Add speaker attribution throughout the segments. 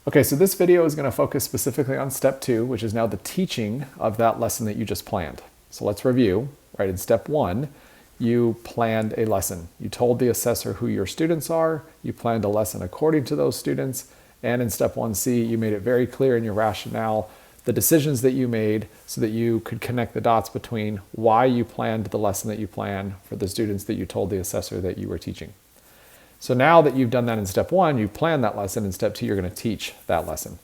Speaker 1: Okay, so this video is going to focus specifically on step 2, which is now the teaching of that lesson that you just planned. So let's review. Right, in step 1, you planned a lesson. You told the assessor who your students are, you planned a lesson according to those students, and in step 1C, you made it very clear in your rationale the decisions that you made so that you could connect the dots between why you planned the lesson that you planned for the students that you told the assessor that you were teaching. So now that you've done that in step 1, you plan that lesson. In step 2, you're going to teach that lesson.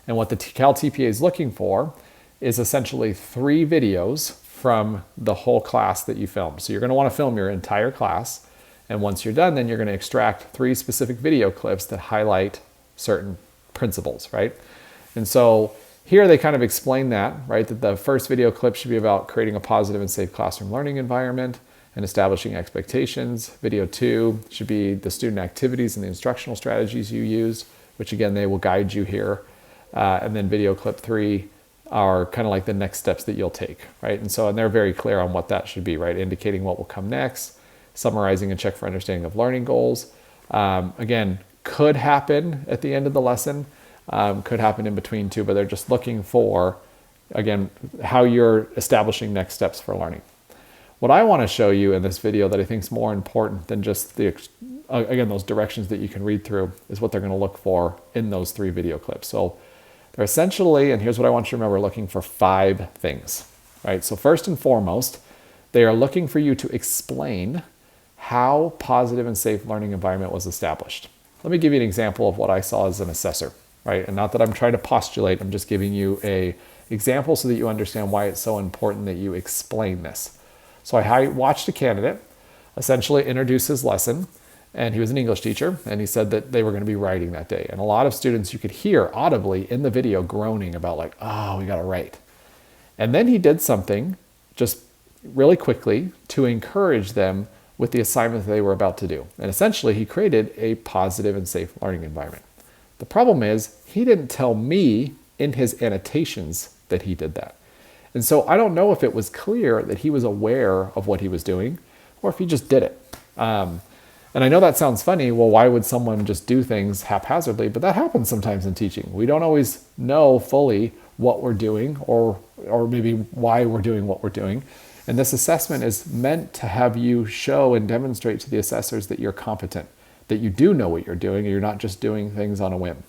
Speaker 1: And what the Cal TPA is looking for is essentially 3 videos from the whole class that you filmed. So you're going to want to film your entire class. And once you're done, then you're going to extract 3 specific video clips that highlight certain principles, right? And so here they kind of explain that, right? That the first video clip should be about creating a positive and safe classroom learning environment and establishing expectations. Video 2 should be the student activities and the instructional strategies you used, which again, they will guide you here. And then video clip 3 are kind of like the next steps that you'll take, right? And they're very clear on what that should be, right? Indicating what will come next, summarizing and check for understanding of learning goals. Again, could happen at the end of the lesson, could happen in between too, but they're just looking for, again, how you're establishing next steps for learning. What I want to show you in this video that I think is more important than just again, those directions that you can read through is what they're going to look for in those 3 video clips. So they're essentially, and here's what I want you to remember, looking for 5 things, right? So first and foremost, they are looking for you to explain how positive and safe learning environment was established. Let me give you an example of what I saw as an assessor, right? And not that I'm trying to postulate, I'm just giving you an example so that you understand why it's so important that you explain this. So I watched a candidate essentially introduce his lesson, and he was an English teacher, and he said that they were going to be writing that day. And a lot of students, you could hear audibly in the video groaning about like, oh, we got to write. And then he did something just really quickly to encourage them with the assignment that they were about to do. And essentially, he created a positive and safe learning environment. The problem is he didn't tell me in his annotations that he did that. And so I don't know if it was clear that he was aware of what he was doing or if he just did it. And I know that sounds funny. Well, why would someone just do things haphazardly? But that happens sometimes in teaching. We don't always know fully what we're doing or maybe why we're doing what we're doing. And this assessment is meant to have you show and demonstrate to the assessors that you're competent, that you do know what you're doing and you're not just doing things on a whim.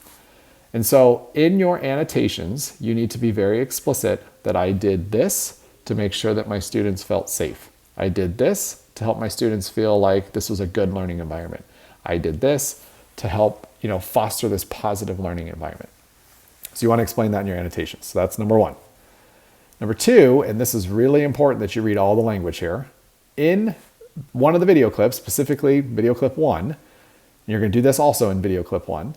Speaker 1: And so in your annotations, you need to be very explicit that I did this to make sure that my students felt safe. I did this to help my students feel like this was a good learning environment. I did this to help, foster this positive learning environment. So you want to explain that in your annotations. So that's number 1. Number 2, and this is really important that you read all the language here. In one of the video clips, specifically video clip 1, and you're going to do this also in video clip 1,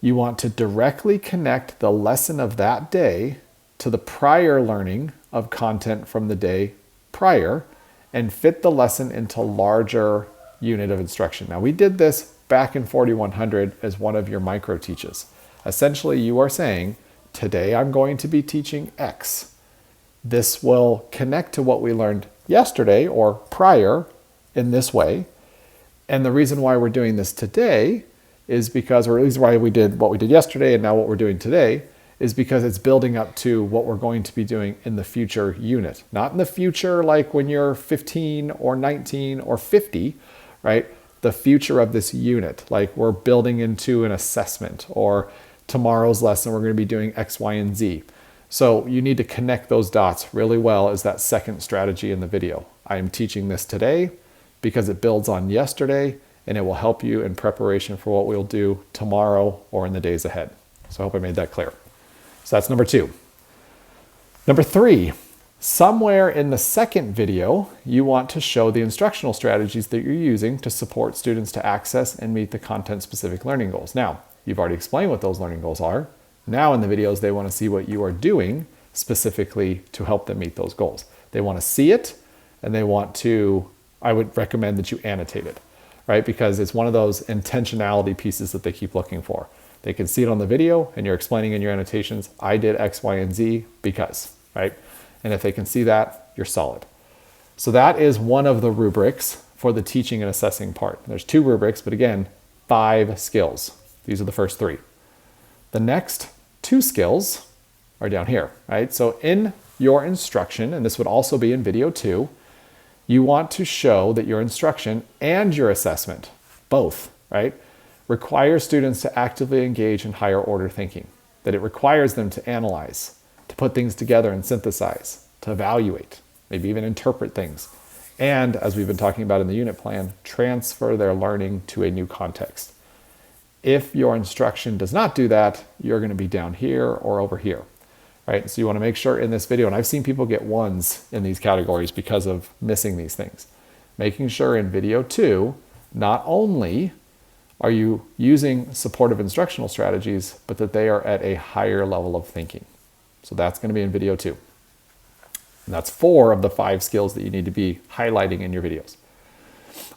Speaker 1: you want to directly connect the lesson of that day to the prior learning of content from the day prior and fit the lesson into larger unit of instruction. Now, we did this back in 4100 as one of your micro teaches. Essentially, you are saying, today I'm going to be teaching X. This will connect to what we learned yesterday or prior in this way. And the reason why we're doing this today is because, or at least why we did what we did yesterday and now what we're doing today, is because it's building up to what we're going to be doing in the future unit. Not in the future like when you're 15 or 19 or 50, right? The future of this unit, like we're building into an assessment, or tomorrow's lesson we're going to be doing X, Y, and Z. So you need to connect those dots really well as that second strategy in the video. I am teaching this today because it builds on yesterday, and it will help you in preparation for what we'll do tomorrow or in the days ahead. So I hope I made that clear. So that's number 2. Number 3, somewhere in the second video, you want to show the instructional strategies that you're using to support students to access and meet the content-specific learning goals. Now, you've already explained what those learning goals are. Now in the videos, they want to see what you are doing specifically to help them meet those goals. They want to see it, and they want to, I would recommend that you annotate it, right? Because it's one of those intentionality pieces that they keep looking for. They can see it on the video and you're explaining in your annotations, I did X, Y, and Z because, right? And if they can see that, you're solid. So that is one of the rubrics for the teaching and assessing part. There's 2 rubrics, but again, 5 skills. These are the first 3. The next two skills are down here, right? So in your instruction, and this would also be in video 2, you want to show that your instruction and your assessment, both, right, require students to actively engage in higher order thinking, that it requires them to analyze, to put things together and synthesize, to evaluate, maybe even interpret things, and, as we've been talking about in the unit plan, transfer their learning to a new context. If your instruction does not do that, you're going to be down here or over here, right? So you want to make sure in this video, and I've seen people get 1s in these categories because of missing these things, making sure in video 2, not only are you using supportive instructional strategies, but that they are at a higher level of thinking. So that's going to be in video 2. And that's 4 of the 5 skills that you need to be highlighting in your videos.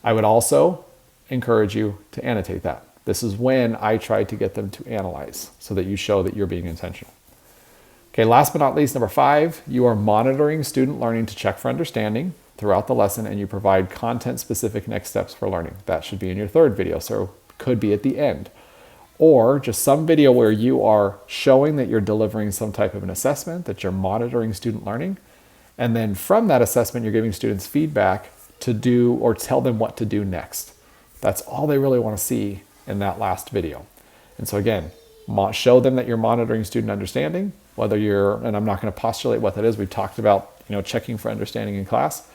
Speaker 1: I would also encourage you to annotate that. This is when I try to get them to analyze so that you show that you're being intentional. Okay, last but not least, number 5, you are monitoring student learning to check for understanding throughout the lesson, and you provide content-specific next steps for learning. That should be in your 3rd video, so it could be at the end. Or just some video where you are showing that you're delivering some type of an assessment, that you're monitoring student learning, and then from that assessment, you're giving students feedback to do or tell them what to do next. That's all they really want to see in that last video. And so again, show them that you're monitoring student understanding, whether you're, and I'm not going to postulate what that is. We've talked about, checking for understanding in class,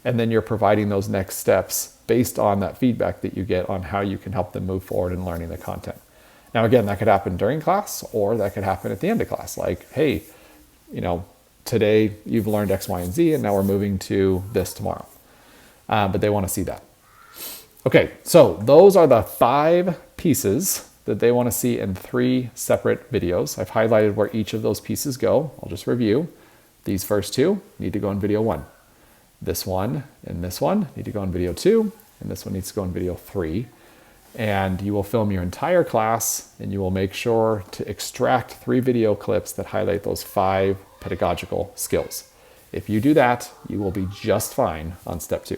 Speaker 1: and then you're providing those next steps based on that feedback that you get on how you can help them move forward in learning the content. Now, again, that could happen during class, or that could happen at the end of class. Like, hey, today you've learned X, Y, and Z, and now we're moving to this tomorrow. But they want to see that. Okay, so those are the 5 pieces that they want to see in 3 separate videos. I've highlighted where each of those pieces go. I'll just review. These first 2 need to go in video 1. This one and this one need to go in video 2, and this one needs to go in video 3. And you will film your entire class, and you will make sure to extract 3 video clips that highlight those 5 pedagogical skills. If you do that, you will be just fine on step 2.